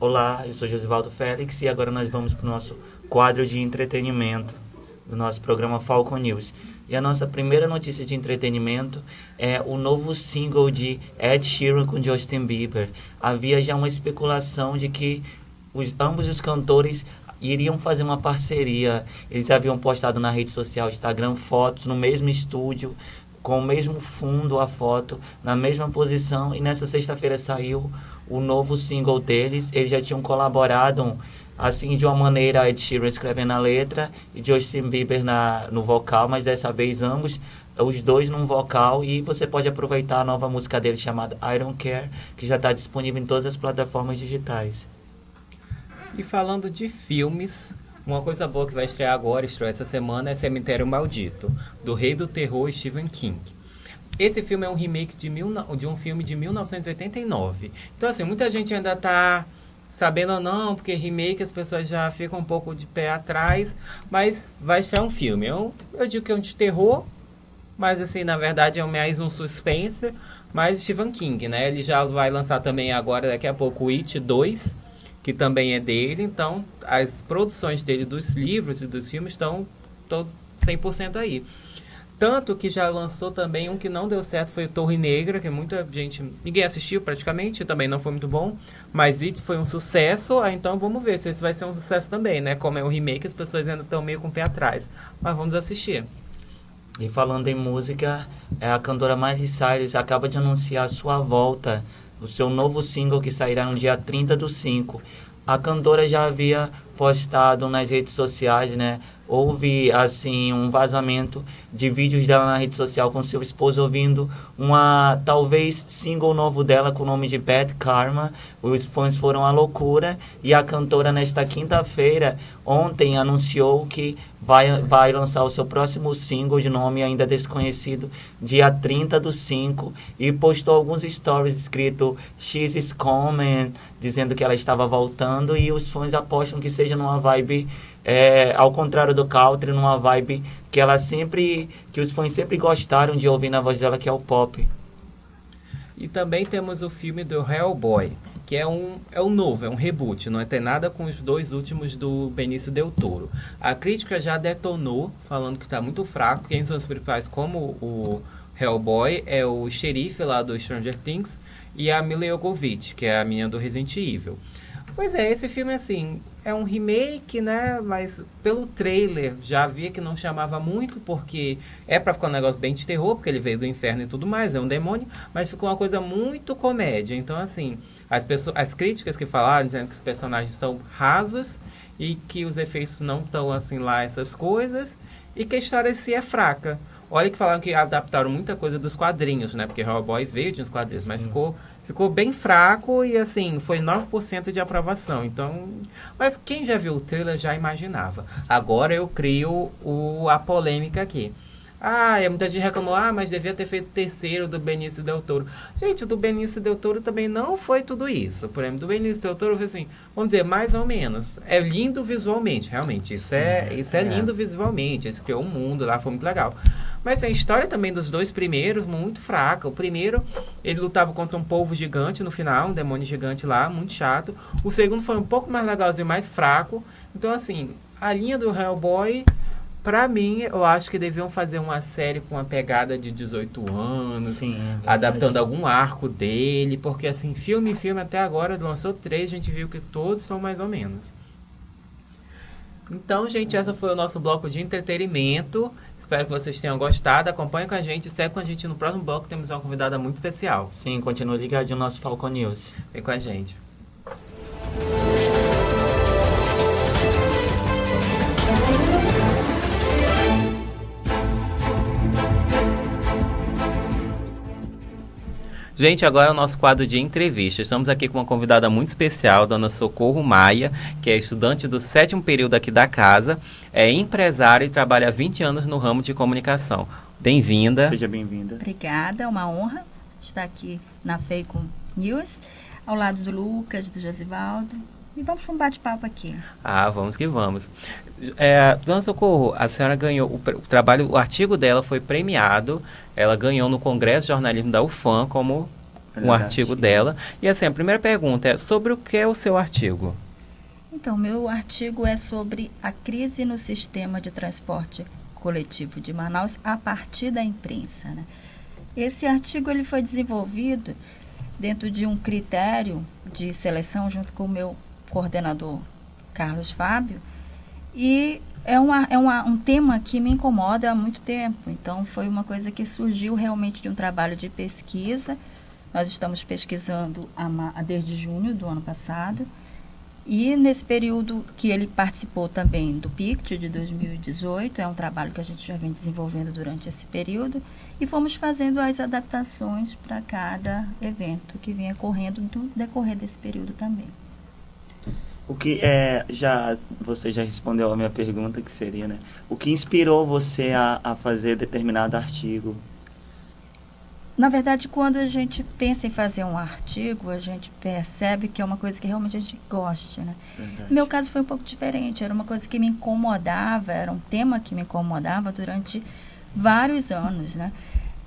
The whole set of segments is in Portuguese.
Olá, eu sou Josivaldo Félix e agora nós vamos para o nosso quadro de entretenimento do nosso programa Falcon News. E a nossa primeira notícia de entretenimento é o novo single de Ed Sheeran com Justin Bieber. Havia já uma especulação de que ambos os cantores iriam fazer uma parceria. Eles haviam postado na rede social Instagram fotos no mesmo estúdio, com o mesmo fundo, a foto, na mesma posição. E nessa sexta-feira saiu o novo single deles. Eles já tinham colaborado, assim, de uma maneira, Ed Sheeran escrevendo a letra e Justin Bieber no vocal, mas dessa vez os dois num vocal. E você pode aproveitar a nova música dele chamada I Don't Care, que já está disponível em todas as plataformas digitais. E falando de filmes, uma coisa boa que vai estrear agora, estreou essa semana, é Cemitério Maldito, do rei do terror Stephen King. Esse filme é um remake de um filme de 1989. Então, assim, muita gente ainda tá sabendo ou não, porque remake as pessoas já ficam um pouco de pé atrás, mas vai estrear um filme. Eu digo que é um de terror, mas, assim, na verdade é mais um suspense, mas Stephen King, né? Ele já vai lançar também agora, daqui a pouco, o It 2, que também é dele. Então, as produções dele dos livros e dos filmes estão todos 100% aí. Tanto que já lançou também um que não deu certo, foi o Torre Negra, que muita gente, ninguém assistiu praticamente, também não foi muito bom, mas It foi um sucesso. Então vamos ver se esse vai ser um sucesso também, né? Como é um remake, as pessoas ainda estão meio com o pé atrás, mas vamos assistir. E falando em música, a cantora Miley Cyrus acaba de anunciar sua volta, o seu novo single que sairá no dia 30/5. A cantora já havia postado nas redes sociais, né? Houve, assim, um vazamento de vídeos dela na rede social com seu esposo ouvindo talvez, single novo dela com o nome de Bad Karma. Os fãs foram à loucura e a cantora, nesta quinta-feira, ontem, anunciou que vai lançar o seu próximo single de nome ainda desconhecido, dia 30/5, e postou alguns stories escrito She's is coming, dizendo que ela estava voltando, e os fãs apostam que seja numa vibe, ao contrário do country, numa vibe que os fãs sempre gostaram de ouvir na voz dela, que é o pop. E também temos o filme do Hellboy, que é um novo, é um reboot, não tem nada com os dois últimos do Benício Del Toro. A crítica já detonou, falando que está muito fraco. Quem são os principais, como o Hellboy, é o xerife lá do Stranger Things e a Mila Jovovich, que é a menina do Resident Evil. Pois é, esse filme, assim, é um remake, né? Mas pelo trailer já via que não chamava muito, porque é pra ficar um negócio bem de terror, porque ele veio do inferno e tudo mais, é um demônio, mas ficou uma coisa muito comédia. Então, assim, as críticas que falaram, dizendo que os personagens são rasos e que os efeitos não estão, assim, lá, essas coisas, e que a história em si é fraca. Olha que falaram que adaptaram muita coisa dos quadrinhos, né? Porque Hellboy veio de uns quadrinhos, mas ficou bem fraco e, assim, foi 9% de aprovação. Então, mas quem já viu o trailer já imaginava. Agora eu crio a polêmica aqui. Muita gente reclamou, mas devia ter feito o terceiro do Benício Del Toro. Gente, o do Benício Del Toro também não foi tudo isso. Por exemplo, do Benício Del Toro foi assim, vamos dizer, mais ou menos. É lindo visualmente, realmente. Isso é lindo visualmente. Eles criou um mundo lá, foi muito legal. Mas a história também dos dois primeiros, muito fraca. O primeiro, ele lutava contra um polvo gigante no final, um demônio gigante lá, muito chato. O segundo foi um pouco mais legalzinho, mais fraco. Então, assim, a linha do Hellboy, pra mim, eu acho que deviam fazer uma série com uma pegada de 18 anos, Sim, adaptando algum arco dele, porque, assim, filme até agora, lançou 3, a gente viu que todos são mais ou menos. Então, gente, esse foi o nosso bloco de entretenimento. Espero que vocês tenham gostado. Acompanhe com a gente, segue com a gente no próximo bloco. Temos uma convidada muito especial. Sim, continue ligado no nosso Falcon News. Vem com a gente. Gente, agora é o nosso quadro de entrevista. Estamos aqui com uma convidada muito especial, Dona Socorro Maia, que é estudante do 7º período aqui da casa, é empresária e trabalha há 20 anos no ramo de comunicação. Bem-vinda. Seja bem-vinda. Obrigada, é uma honra estar aqui na Falcon News. ao lado do Lucas, do Josivaldo. E vamos para um bate-papo aqui. Ah, vamos que vamos. Dona Socorro, a senhora ganhou, o artigo dela foi premiado, ela ganhou no Congresso de Jornalismo da UFAM como um artigo dela. E assim, a primeira pergunta é sobre o que é o seu artigo? Então, meu artigo é sobre a crise no sistema de transporte coletivo de Manaus a partir da imprensa, né? Esse artigo ele foi desenvolvido dentro de um critério de seleção junto com o meu coordenador Carlos Fábio, e é um tema que me incomoda há muito tempo. Então, foi uma coisa que surgiu realmente de um trabalho de pesquisa. Nós estamos pesquisando desde junho do ano passado, e nesse período que ele participou também do PICT de 2018, é um trabalho que a gente já vem desenvolvendo durante esse período, e fomos fazendo as adaptações para cada evento que vinha ocorrendo no decorrer desse período também. O que você já respondeu a minha pergunta, que seria, né? O que inspirou você a fazer determinado artigo? Na verdade, quando a gente pensa em fazer um artigo, a gente percebe que é uma coisa que realmente a gente gosta, né? No meu caso foi um pouco diferente, era uma coisa que me incomodava, era um tema que me incomodava durante vários anos, né?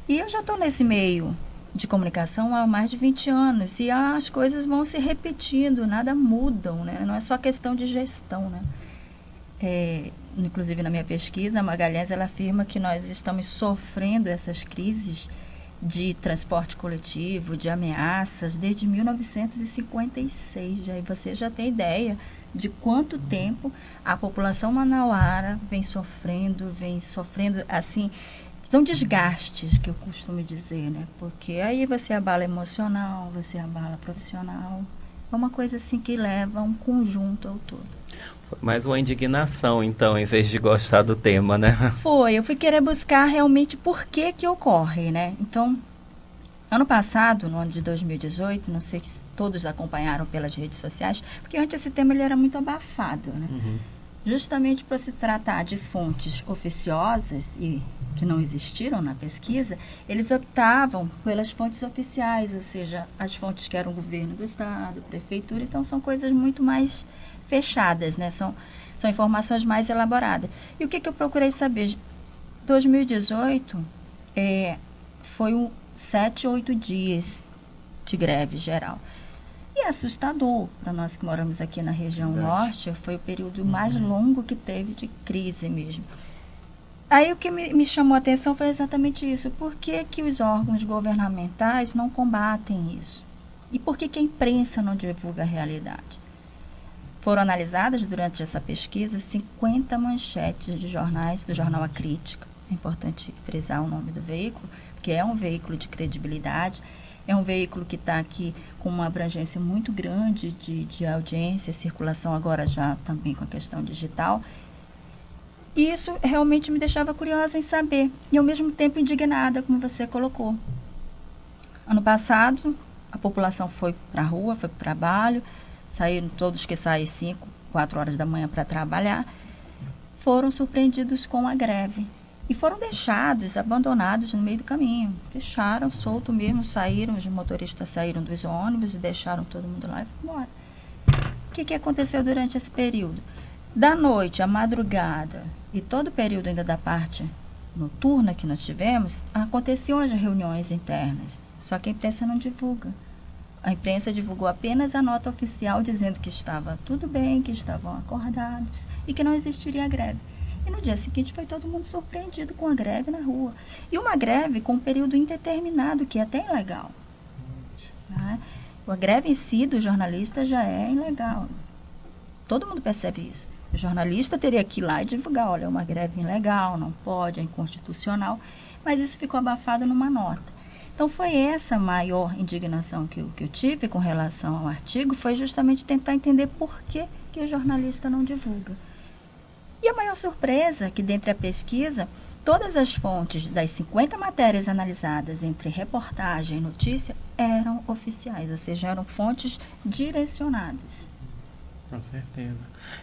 E eu já estou nesse meio de comunicação há mais de 20 anos, e as coisas vão se repetindo, nada mudam, né? Não é só questão de gestão, né? Inclusive, na minha pesquisa, a Magalhães ela afirma que nós estamos sofrendo essas crises de transporte coletivo, de ameaças, desde 1956. Aí você já tem ideia de quanto tempo a população manauara vem sofrendo, assim, são desgastes, que eu costumo dizer, né? Porque aí você abala emocional, você abala profissional, é uma coisa assim que leva um conjunto ao todo. Foi mais uma indignação, então, em vez de gostar do tema, né? Eu fui querer buscar realmente por que ocorre, né? Então, ano passado, no ano de 2018, não sei se todos acompanharam pelas redes sociais, porque antes esse tema ele era muito abafado, né? Uhum. Justamente por se tratar de fontes oficiosas e que não existiram na pesquisa, eles optavam pelas fontes oficiais, ou seja, as fontes que eram o governo do estado, prefeitura, então são coisas muito mais fechadas, né? São informações mais elaboradas. E o que eu procurei saber? 2018 foi 7 ou 8 dias de greve geral. E é assustador para nós que moramos aqui na região norte, foi o período mais longo que teve de crise mesmo. Aí o que me chamou a atenção foi exatamente isso. Por que os órgãos governamentais não combatem isso? E por que a imprensa não divulga a realidade? Foram analisadas durante essa pesquisa 50 manchetes de jornais, do jornal A Crítica. É importante frisar o nome do veículo, porque é um veículo de credibilidade, é um veículo que está aqui com uma abrangência muito grande de audiência, circulação agora já também com a questão digital. E isso realmente me deixava curiosa em saber, e ao mesmo tempo indignada, como você colocou. Ano passado, a população foi para a rua, foi para o trabalho, saíram todos que saem 5, 4 horas da manhã para trabalhar, foram surpreendidos com a greve. E foram deixados, abandonados no meio do caminho. Fecharam, solto mesmo, saíram, os motoristas saíram dos ônibus e deixaram todo mundo lá e foram embora. O que aconteceu durante esse período? Da noite à madrugada e todo o período ainda da parte noturna que nós tivemos, aconteciam as reuniões internas, só que a imprensa não divulga. A imprensa divulgou apenas a nota oficial dizendo que estava tudo bem, que estavam acordados e que não existiria greve. E no dia seguinte foi todo mundo surpreendido com a greve na rua. E uma greve com um período indeterminado, que é até ilegal. Né? A greve em si do jornalista já é ilegal. Todo mundo percebe isso. O jornalista teria que ir lá e divulgar, olha, é uma greve ilegal, não pode, é inconstitucional. Mas isso ficou abafado numa nota. Então foi essa a maior indignação que eu tive com relação ao artigo, foi justamente tentar entender por que o jornalista não divulga. E a maior surpresa é que, dentre a pesquisa, todas as fontes das 50 matérias analisadas entre reportagem e notícia eram oficiais, ou seja, eram fontes direcionadas. Com certeza.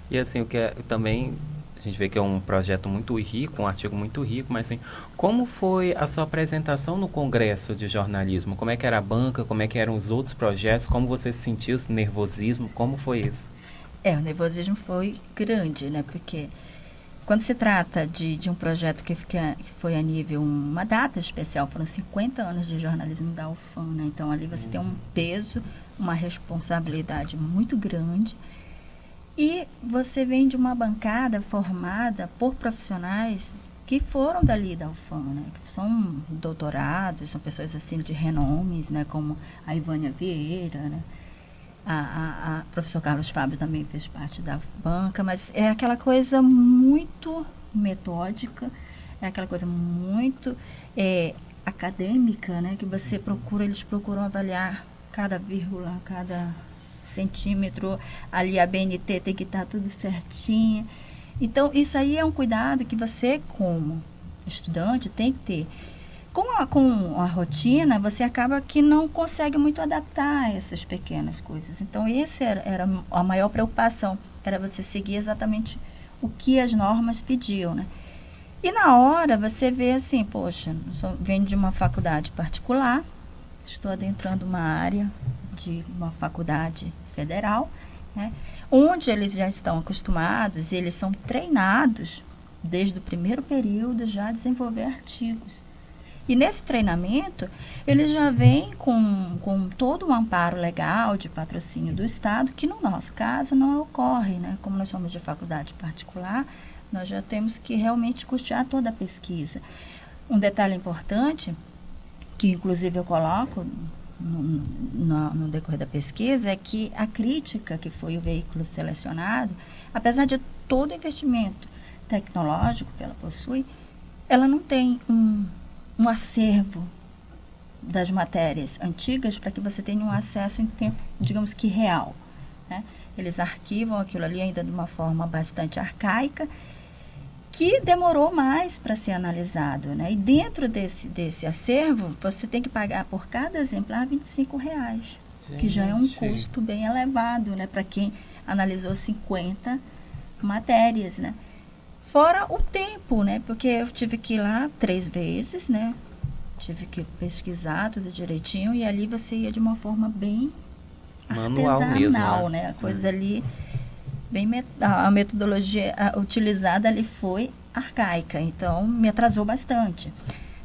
E assim, o que também A gente vê que é um projeto muito rico, um artigo muito rico, mas assim, como foi a sua apresentação no Congresso de Jornalismo? Como é que era a banca? Como é que eram os outros projetos? Como você se sentiu, esse nervosismo? Como foi isso? O nervosismo foi grande, né? Porque quando se trata de um projeto que foi a nível, uma data especial, foram 50 anos de jornalismo da UFAM, né? Então, ali você tem um peso, uma responsabilidade muito grande. E você vem de uma bancada formada por profissionais que foram dali da UFAM, né? Que são doutorados, são pessoas assim de renomes, né? Como a Ivânia Vieira, né? A professor Carlos Fábio também fez parte da banca, mas é aquela coisa muito metódica, é aquela coisa muito acadêmica, né? Que você procura, eles procuram avaliar cada vírgula, cada centímetro, ali a BNT tem que estar tudo certinho. Então, isso aí é um cuidado que você, como estudante, tem que ter. Com a rotina, você acaba que não consegue muito adaptar essas pequenas coisas. Então, essa era a maior preocupação, era você seguir exatamente o que as normas pediam, né? E na hora, você vê assim, poxa, venho de uma faculdade particular, estou adentrando uma área de uma faculdade federal, né, onde eles já estão acostumados, eles são treinados desde o primeiro período já a desenvolver artigos. E nesse treinamento, eles já vêm com todo um amparo legal de patrocínio do Estado, que no nosso caso não ocorre, né? Como nós somos de faculdade particular, nós já temos que realmente custear toda a pesquisa. Um detalhe importante, que inclusive eu coloco no decorrer da pesquisa, é que a crítica, que foi o veículo selecionado, apesar de todo o investimento tecnológico que ela possui, ela não tem um acervo das matérias antigas para que você tenha um acesso em tempo, digamos que real, né? Eles arquivam aquilo ali ainda de uma forma bastante arcaica, que demorou mais para ser analisado, né? E dentro desse acervo, você tem que pagar por cada exemplar R$25, que já é um custo bem elevado, né? Para quem analisou 50 matérias, né? Fora o tempo, né? Porque eu tive que ir lá 3 vezes, né? Tive que pesquisar tudo direitinho e ali você ia de uma forma bem manual artesanal, mesmo, né? A coisa ali, a metodologia utilizada ali foi arcaica, então me atrasou bastante.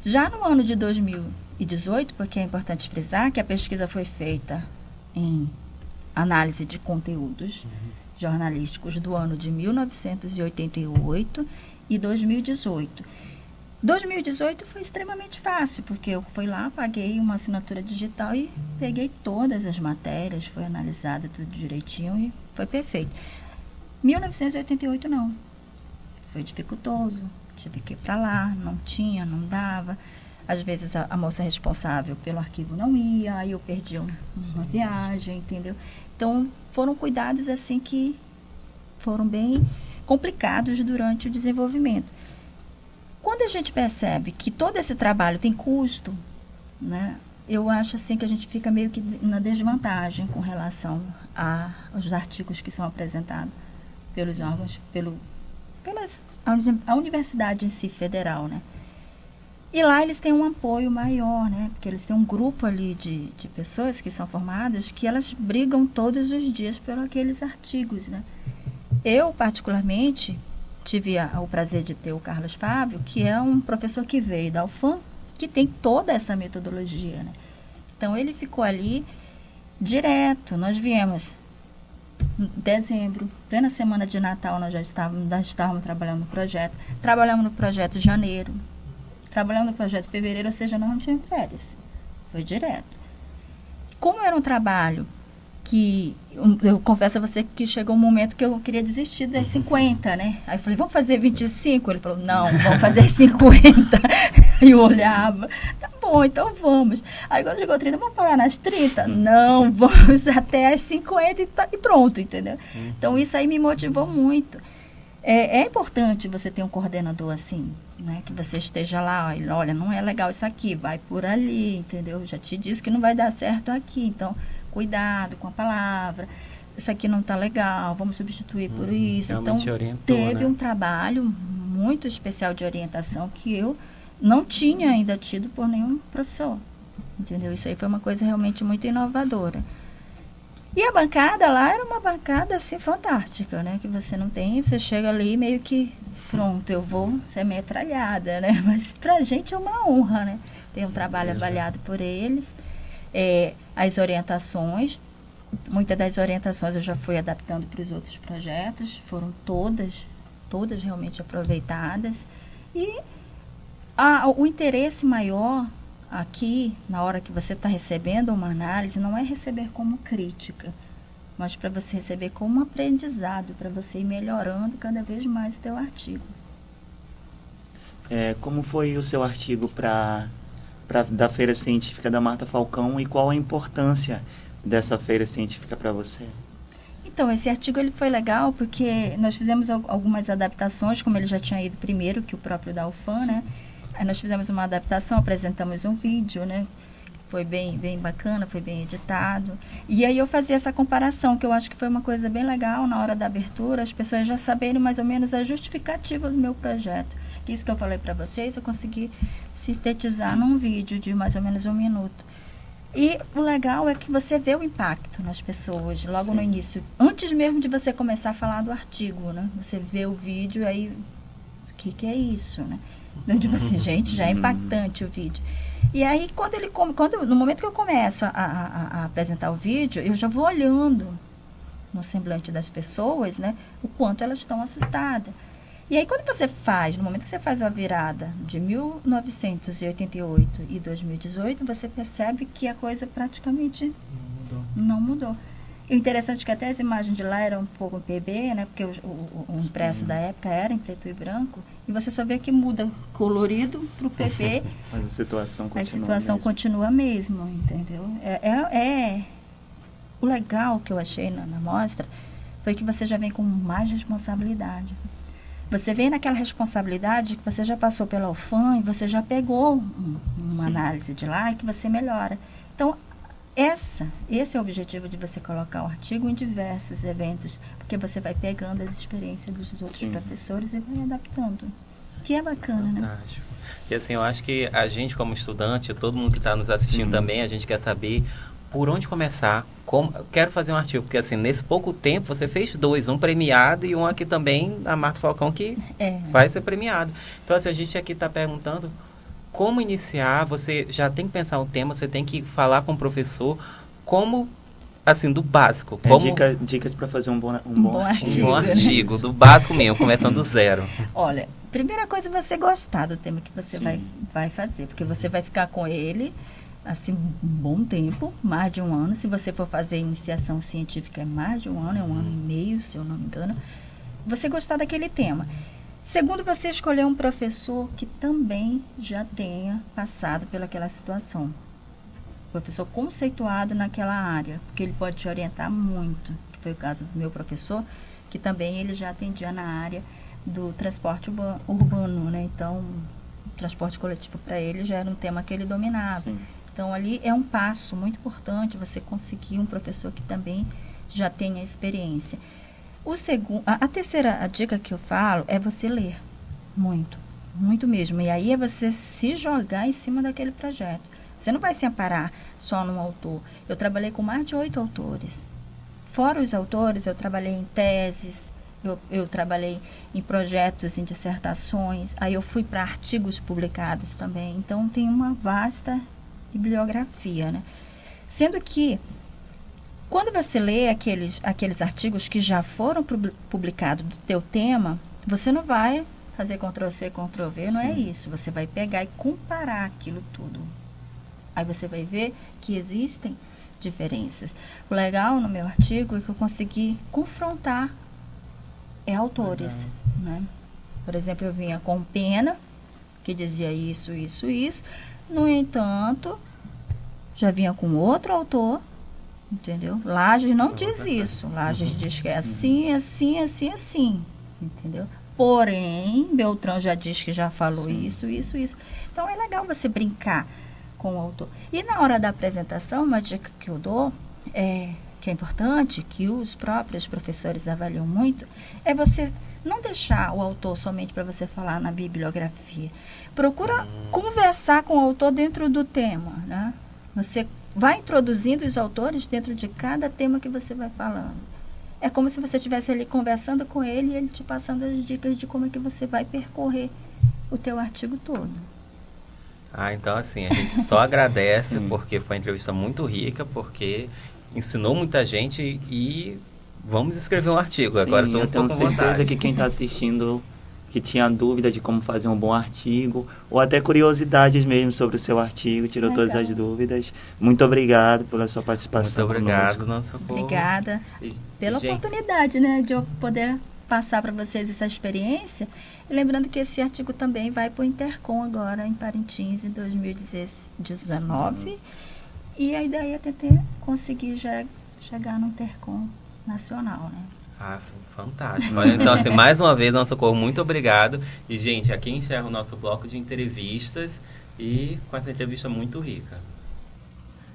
Já no ano de 2018, porque é importante frisar que a pesquisa foi feita em análise de conteúdos jornalísticos do ano de 1988 e 2018. 2018 foi extremamente fácil, porque eu fui lá, paguei uma assinatura digital e peguei todas as matérias, foi analisado tudo direitinho e foi perfeito. 1988 não. Foi dificultoso, tive que ir para lá, não tinha, não dava. Às vezes a moça responsável pelo arquivo não ia, aí eu perdi uma viagem, entendeu? Então, foram cuidados assim que foram bem complicados durante o desenvolvimento. Quando a gente percebe que todo esse trabalho tem custo, né, eu acho assim que a gente fica meio que na desvantagem com relação aos artigos que são apresentados pelos órgãos, a universidade em si federal, né? E lá eles têm um apoio maior, né? Porque eles têm um grupo ali de pessoas que são formadas que elas brigam todos os dias por aqueles artigos, né? Eu, particularmente, tive o prazer de ter o Carlos Fábio, que é um professor que veio da UFAM, que tem toda essa metodologia, né? Então, ele ficou ali direto. Nós viemos em dezembro, plena semana de Natal, nós já estávamos trabalhando no projeto. Trabalhamos no projeto em janeiro. Trabalhando no projeto em fevereiro, ou seja, nós não tínhamos férias. Foi direto. Como era um trabalho que, eu confesso a você que chegou um momento que eu queria desistir das 50, né? Aí eu falei, vamos fazer 25? Ele falou, não, vamos fazer 50. E eu olhava, tá bom, então vamos. Aí quando chegou 30, vamos parar nas 30? Não, vamos até as 50 e pronto, entendeu? Então isso aí me motivou muito. É importante você ter um coordenador assim, né? Que você esteja lá, e, olha, não é legal isso aqui, vai por ali, entendeu? Já te disse que não vai dar certo aqui, então cuidado com a palavra. isso aqui não está legal, vamos substituir por isso. Então, realmente orientou, teve né? um trabalho muito especial de orientação que eu não tinha ainda tido por nenhum professor, entendeu? Isso aí foi uma coisa realmente muito inovadora. E a bancada lá era uma bancada, assim, fantástica, né? Que você não tem, você chega ali meio que, pronto, eu vou ser metralhada, né? Mas pra gente é uma honra, né? Tem um trabalho avaliado por eles. As orientações, muitas das orientações eu já fui adaptando para os outros projetos, foram todas realmente aproveitadas. E o interesse maior aqui, na hora que você está recebendo uma análise, não é receber como crítica, mas para você receber como um aprendizado, para você ir melhorando cada vez mais o teu artigo. Como foi o seu artigo da Feira Científica da Marta Falcão e qual a importância dessa Feira Científica para você? Então, esse artigo ele foi legal porque nós fizemos algumas adaptações, como ele já tinha ido primeiro, que o próprio da UFAM, né? Aí nós fizemos uma adaptação, apresentamos um vídeo, né? Foi bem bacana, foi bem editado. E aí eu fazia essa comparação, que eu acho que foi uma coisa bem legal na hora da abertura, as pessoas já saberem mais ou menos a justificativa do meu projeto. Isso que eu falei para vocês, eu consegui sintetizar num vídeo de mais ou menos 1 minuto. E o legal é que você vê o impacto nas pessoas, logo Sim. no início. Antes mesmo de você começar a falar do artigo, né? Você vê o vídeo e aí, o que é isso, né? Então, tipo assim, gente, já é impactante o vídeo. E aí, no momento que eu começo a apresentar o vídeo, eu já vou olhando no semblante das pessoas, né? O quanto elas estão assustadas. E aí, quando você faz, no momento que você faz a virada de 1988 e 2018, você percebe que a coisa praticamente não mudou. E o interessante é que até as imagens de lá eram um pouco PB, né? Porque o impresso da época era em preto e branco. E você só vê que muda colorido para o PP. Mas a situação continua A situação mesmo. continua mesmo, entendeu? O legal que eu achei na mostra foi que você já vem com mais responsabilidade. Você vem naquela responsabilidade que você já passou pela UFAM e você já pegou uma análise de lá e que você melhora. Então, esse é o objetivo de você colocar o artigo em diversos eventos, porque você vai pegando as experiências dos outros professores e vai adaptando. Que é bacana, né? Fantástico. E assim, eu acho que a gente como estudante, todo mundo que está nos assistindo também, a gente quer saber por onde começar. Eu quero fazer um artigo, porque assim, nesse pouco tempo você fez 2, um premiado e um aqui também, a Marta Falcão, que vai ser premiado. Então assim, a gente aqui está perguntando como iniciar, você já tem que pensar um tema, você tem que falar com o professor, como, assim, do básico. Dicas para fazer um bom artigo. Um bom né? artigo, do básico mesmo, começando do zero. Olha, primeira coisa é você gostar do tema que você vai fazer, porque você vai ficar com ele, assim, um bom tempo, mais de 1 ano. Se você for fazer iniciação científica, é mais de 1 ano, é 1 ano e meio, se eu não me engano. Você gostar daquele tema. Segundo, você escolher um professor que também já tenha passado pelaquela situação. Professor conceituado naquela área, porque ele pode te orientar muito. Que foi o caso do meu professor, que também ele já atendia na área do transporte urbano, né? Então, o transporte coletivo para ele já era um tema que ele dominava. Sim. Então, ali é um passo muito importante você conseguir um professor que também já tenha experiência. A terceira dica que eu falo é você ler muito, muito mesmo. E aí é você se jogar em cima daquele projeto. Você não vai se amparar só num autor. Eu trabalhei com mais de 8 autores. Fora os autores, eu trabalhei em teses, eu trabalhei em projetos, em dissertações. Aí eu fui para artigos publicados também. Então, tem uma vasta bibliografia, né? Sendo que quando você lê aqueles artigos que já foram publicados do teu tema, você não vai fazer Ctrl+C, Ctrl+V, não é isso. Você vai pegar e comparar aquilo tudo. Aí você vai ver que existem diferenças. O legal no meu artigo é que eu consegui confrontar autores, né? Por exemplo, eu vinha com Pena, que dizia isso. No entanto, já vinha com outro autor, entendeu? Lages não diz isso. Lages diz que é assim, entendeu? Porém, Beltrão já diz que já falou isso. Então, é legal você brincar com o autor. E na hora da apresentação, uma dica que eu dou é que é importante, que os próprios professores avaliam muito, é você não deixar o autor somente para você falar na bibliografia. Procura conversar com o autor dentro do tema, né? Você vai introduzindo os autores dentro de cada tema que você vai falando. É como se você estivesse ali conversando com ele e ele te passando as dicas de como é que você vai percorrer o teu artigo todo. Então assim, a gente só agradece porque foi uma entrevista muito rica, porque ensinou muita gente e vamos escrever um artigo. Agora estou eu tenho com certeza vontade. que quem está assistindo, que tinha dúvida de como fazer um bom artigo, ou até curiosidades mesmo sobre o seu artigo, tirou Legal. todas as dúvidas. Muito obrigado pela sua participação. Muito obrigado, conosco. nosso povo. Obrigada pela oportunidade, né, de eu poder passar para vocês essa experiência. E lembrando que esse artigo também vai para o Intercom agora, em Parintins, em 2019. E a ideia é tentar conseguir já chegar no Intercom nacional, né? Fantástico. Então, assim, mais uma vez, nosso Socorro, muito obrigado. E, gente, aqui encerra o nosso bloco de entrevistas e com essa entrevista muito rica.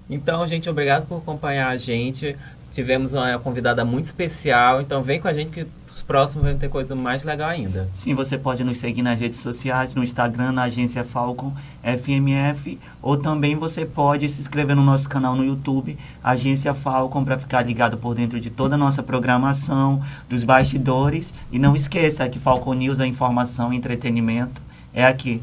Então, gente, obrigado por acompanhar a gente. Tivemos uma convidada muito especial, então vem com a gente que os próximos vão ter coisa mais legal ainda. Sim, você pode nos seguir nas redes sociais, no Instagram, na Agência Falcon FMF, ou também você pode se inscrever no nosso canal no YouTube, Agência Falcon, para ficar ligado por dentro de toda a nossa programação, dos bastidores. E não esqueça que Falcon News é informação e entretenimento. É aqui.